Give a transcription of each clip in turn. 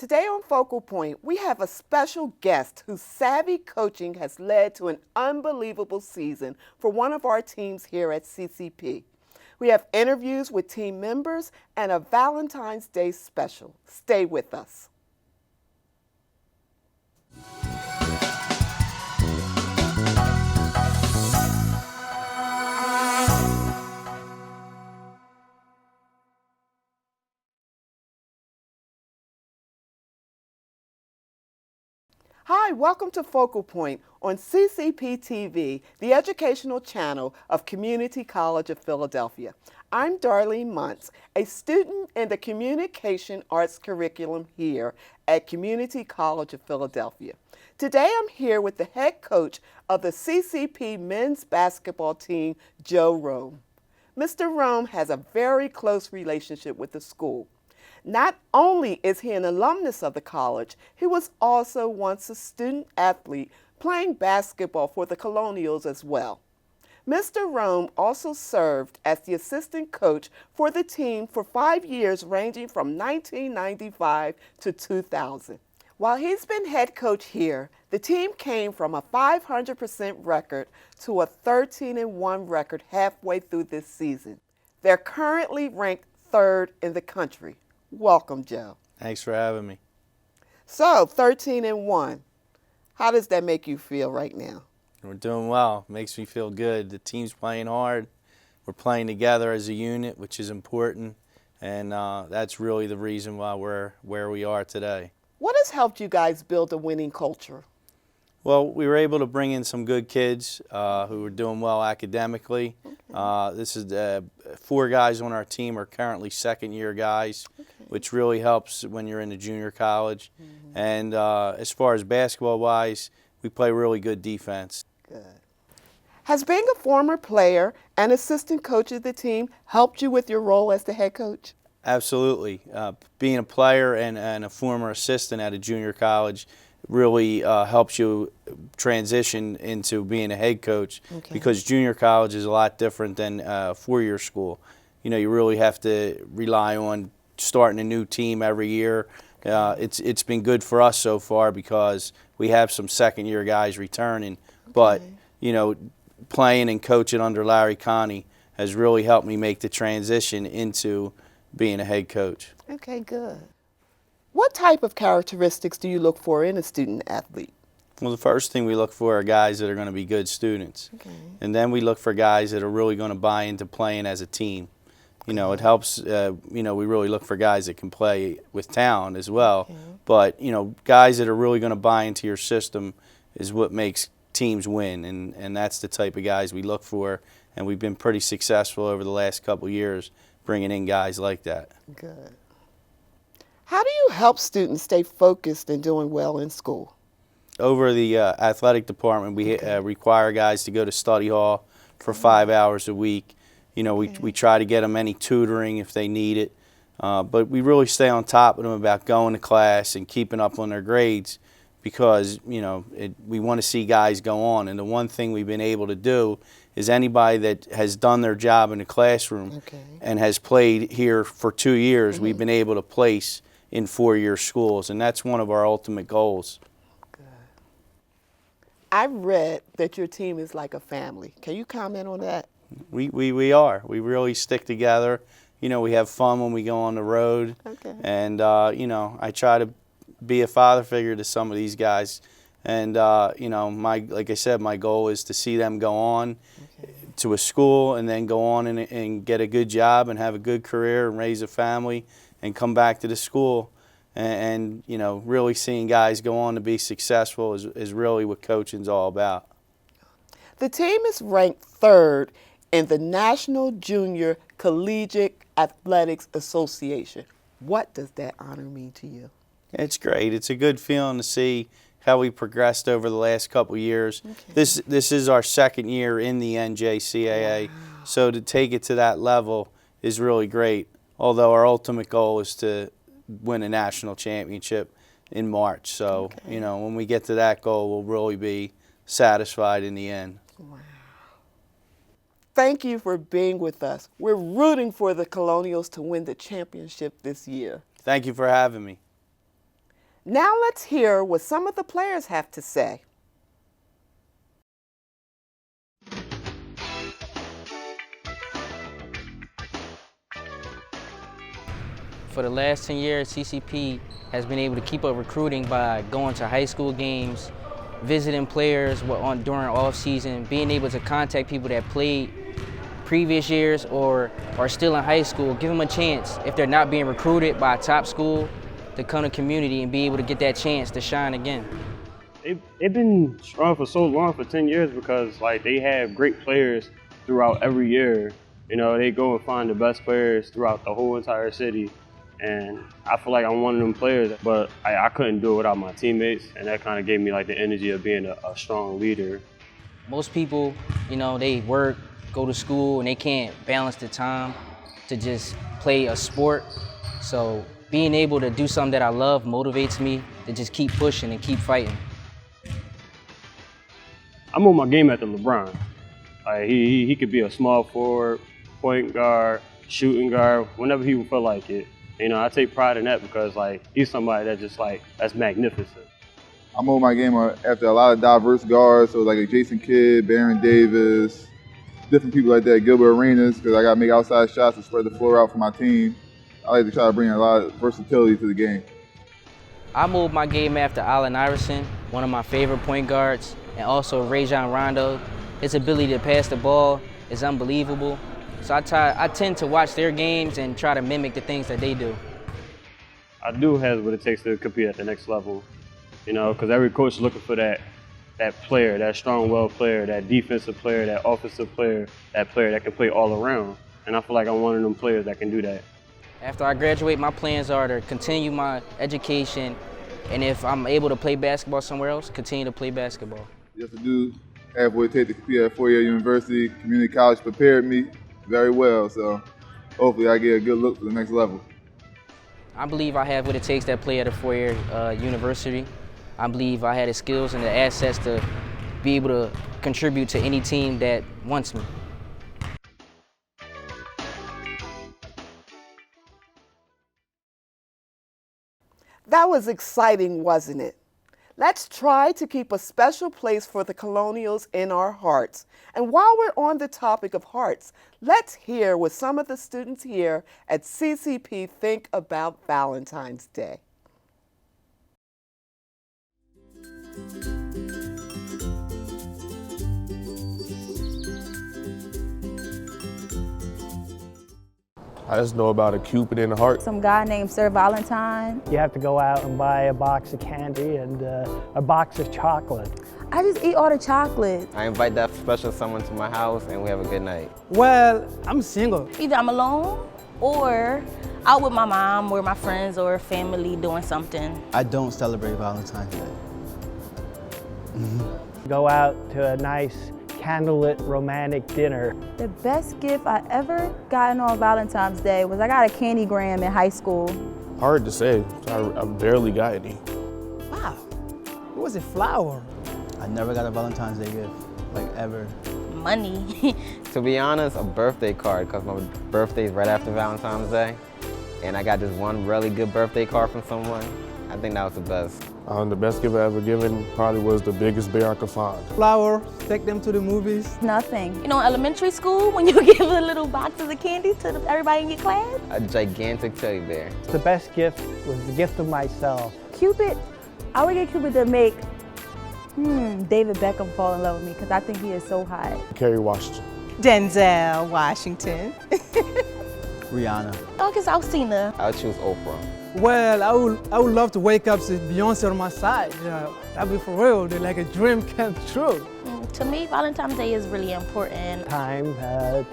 Today on Focal Point, we have a special guest whose savvy coaching has led to an unbelievable season for one of our teams here at CCP. We have interviews with team members and a Valentine's Day special. Stay with us. Hi, welcome to Focal Point on CCP TV, the educational channel of Community College of Philadelphia. I'm Darlene Muntz, a student in the Communication Arts curriculum here at Community College of Philadelphia. Today I'm here with the head coach of the CCP men's basketball team, Joe Rome. Mr. Rome has a very close relationship with the school. Not only is he an alumnus of the college, he was also once a student athlete playing basketball for the Colonials as well. Mr. Rome also served as the assistant coach for the team for 5 years ranging from 1995 to 2000. While he's been head coach here, the team came from a 500% record to a 13-1 record halfway through this season. They're currently ranked third in the country. Welcome, Joe. Thanks for having me. So, 13-1. How does that make you feel right now? We're doing well. Makes me feel good. The team's playing hard. We're playing together as a unit, which is important, and that's really the reason why we're where we are today. What has helped you guys build a winning culture? Well, we were able to bring in some good kids who were doing well academically. Okay. This is 4 guys on our team are currently second-year guys, okay, which really helps when you're in the junior college. Mm-hmm. And as far as basketball-wise, we play really good defense. Good. Has being a former player and assistant coach of the team helped you with your role as the head coach? Absolutely. Being a player and a former assistant at a junior college really helps you transition into being a head coach, okay, because junior college is a lot different than a 4-year school. You know, you really have to rely on starting a new team every year. It's been good for us so far because we have some second-year guys returning, okay, but you know, playing and coaching under Larry Connie has really helped me make the transition into being a head coach. Okay, good. What type of characteristics do you look for in a student athlete? Well, the first thing we look for are guys that are going to be good students. Okay. And then we look for guys that are really going to buy into playing as a team. You know, it helps, you know, we really look for guys that can play with talent as well. Okay. But, you know, guys that are really going to buy into your system is what makes teams win. And that's the type of guys we look for. And we've been pretty successful over the last couple of years bringing in guys like that. Good. How do you help students stay focused and doing well in school? Over the athletic department, we require guys to go to study hall for 5 hours a week. You know, we try to get them any tutoring if they need it. But we really stay on top of them about going to class and keeping up on their grades because, you know, we want to see guys go on. And the one thing we've been able to do is anybody that has done their job in the classroom and has played here for 2 years, we've been able to place in 4-year schools, and that's one of our ultimate goals. Good. I read that your team is like a family. Can you comment on that? We are. We really stick together. You know, we have fun when we go on the road. Okay. And, you know, I try to be a father figure to some of these guys. And, you know, like I said, my goal is to see them go on to a school and then go on and get a good job and have a good career and raise a family and come back to the school. And you know, really seeing guys go on to be successful is really what coaching's all about. The team is ranked 3rd in the National Junior Collegiate Athletics Association. What does that honor mean to you? It's great. It's a good feeling to see how we progressed over the last couple of years. Okay. This is our 2nd year in the NJCAA, wow, so to take it to that level is really great. Although our ultimate goal is to win a national championship in March. So, you know, when we get to that goal, we'll really be satisfied in the end. Wow. Thank you for being with us. We're rooting for the Colonials to win the championship this year. Thank you for having me. Now let's hear what some of the players have to say. For the last 10 years, CCP has been able to keep up recruiting by going to high school games, visiting players during off season, being able to contact people that played previous years or are still in high school, give them a chance if they're not being recruited by a top school to come to community and be able to get that chance to shine again. They've been strong for so long, for 10 years, because like they have great players throughout every year. You know, they go and find the best players throughout the whole entire city. And I feel like I'm one of them players, but I couldn't do it without my teammates, and that kind of gave me like the energy of being a strong leader. Most people, you know, they work, go to school, and they can't balance the time to just play a sport. So being able to do something that I love motivates me to just keep pushing and keep fighting. I'm on my game after LeBron. Like he could be a small forward, point guard, shooting guard, whenever he would feel like it. You know, I take pride in that because like he's somebody that just like that's magnificent. I'm on my game after a lot of diverse guards, so like a Jason Kidd, Baron Davis, different people like that, Gilbert Arenas, because I got to make outside shots to spread the floor out for my team. I like to try to bring a lot of versatility to the game. I moved my game after Allen Iverson, one of my favorite point guards, and also Rajon Rondo. His ability to pass the ball is unbelievable. So I tend to watch their games and try to mimic the things that they do. I do have what it takes to compete at the next level, you know, because every coach is looking for that player, that strong-willed player, that defensive player, that offensive player, that player that can play all around. And I feel like I'm one of them players that can do that. After I graduate, my plans are to continue my education, and if I'm able to play basketball somewhere else, continue to play basketball. You have to do have what it takes to compete at a four-year university. Community college prepared me very well, so hopefully I get a good look for the next level. I believe I have what it takes to play at a four-year university. I believe I had the skills and the assets to be able to contribute to any team that wants me. That was exciting, wasn't it? Let's try to keep a special place for the Colonials in our hearts. And while we're on the topic of hearts, let's hear what some of the students here at CCP think about Valentine's Day. I just know about a Cupid in the heart. Some guy named Sir Valentine. You have to go out and buy a box of candy and a box of chocolate. I just eat all the chocolate. I invite that special someone to my house and we have a good night. Well, I'm single. Either I'm alone or out with my mom or my friends or family doing something. I don't celebrate Valentine's Day. Go out to a nice candlelit romantic dinner. The best gift I ever gotten on Valentine's Day was I got a candygram in high school. Hard to say. I barely got any. Wow, it was a flower. I never got a Valentine's Day gift, like ever. Money. To be honest, a birthday card, because my birthday's right after Valentine's Day. And I got this one really good birthday card from someone. I think that was the best. The best gift I ever given probably was the biggest bear I could find. Flowers, take them to the movies. Nothing. You know, in elementary school, when you give the little boxes of candy to everybody in your class? A gigantic teddy bear. The best gift was the gift of myself. Cupid, I would get Cupid to make David Beckham fall in love with me because I think he is so hot. Kerry Washington. Denzel Washington. Rihanna. I guess Alcina. I would choose Oprah. Well, I would love to wake up to Beyonce on my side. You know, that'd be for real. They're like a dream come true. To me, Valentine's Day is really important. Time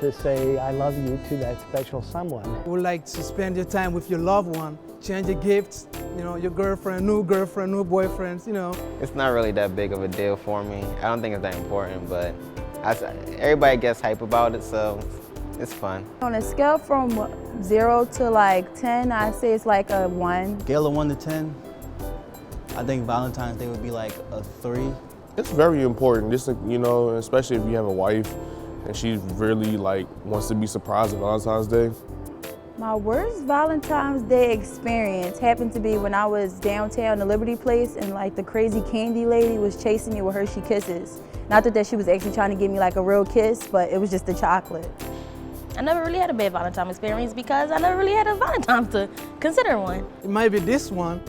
to say I love you to that special someone. I would like to spend your time with your loved one, change your gifts, you know, your girlfriend, new boyfriends, you know. It's not really that big of a deal for me. I don't think it's that important, but everybody gets hype about it, so it's fun. On a scale from 0 to like 10, I'd say it's like a 1. Scale of 1 to 10, I think Valentine's Day would be like a 3. It's very important, just, you know, especially if you have a wife and she really like wants to be surprised on Valentine's Day. My worst Valentine's Day experience happened to be when I was downtown, the Liberty Place, and like the crazy candy lady was chasing me with Hershey Kisses. Not that she was actually trying to give me like a real kiss, but it was just the chocolate. I never really had a bad Valentine experience because I never really had a Valentine to consider one. It might be this one,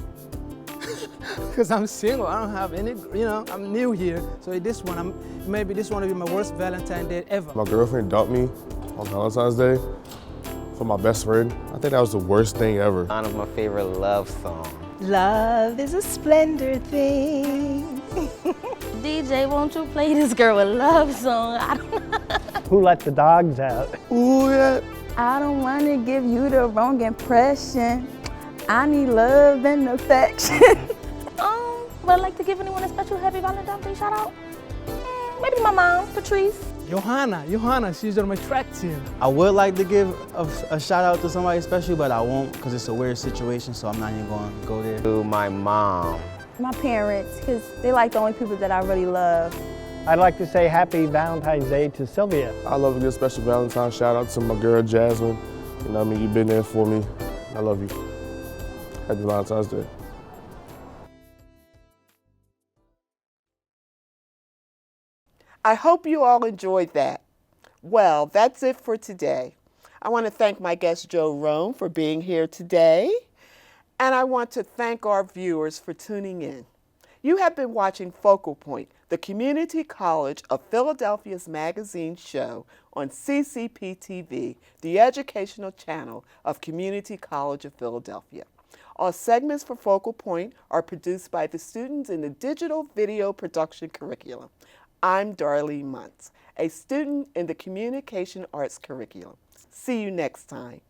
because I'm single. I don't have any, I'm new here. So this one, maybe this one will be my worst Valentine's Day ever. My girlfriend dumped me on Valentine's Day for my best friend. I think that was the worst thing ever. One of my favorite love songs. Love is a splendid thing. DJ, won't you play this girl a love song? I don't know. Who let the dogs out? Ooh, yeah. I don't want to give you the wrong impression. I need love and affection. Would I like to give anyone a special happy Valentine's Day shout out? Maybe my mom, Patrice. Johanna, she's on my track team. I would like to give a shout out to somebody special, but I won't because it's a weird situation, so I'm not even going to go there. To my mom. My parents, because they like the only people that I really love. I'd like to say happy Valentine's Day to Sylvia. I love to give a special Valentine's shout out to my girl Jasmine. You know what I mean? You've been there for me. I love you. Happy Valentine's Day. I hope you all enjoyed that. Well, that's it for today. I want to thank my guest Joe Rome for being here today, and I want to thank our viewers for tuning in. You have been watching Focal Point, the Community College of Philadelphia's magazine show on CCP-TV, the educational channel of Community College of Philadelphia. All segments for Focal Point are produced by the students in the digital video production curriculum. I'm Darlene Muntz, a student in the Communication Arts curriculum. See you next time.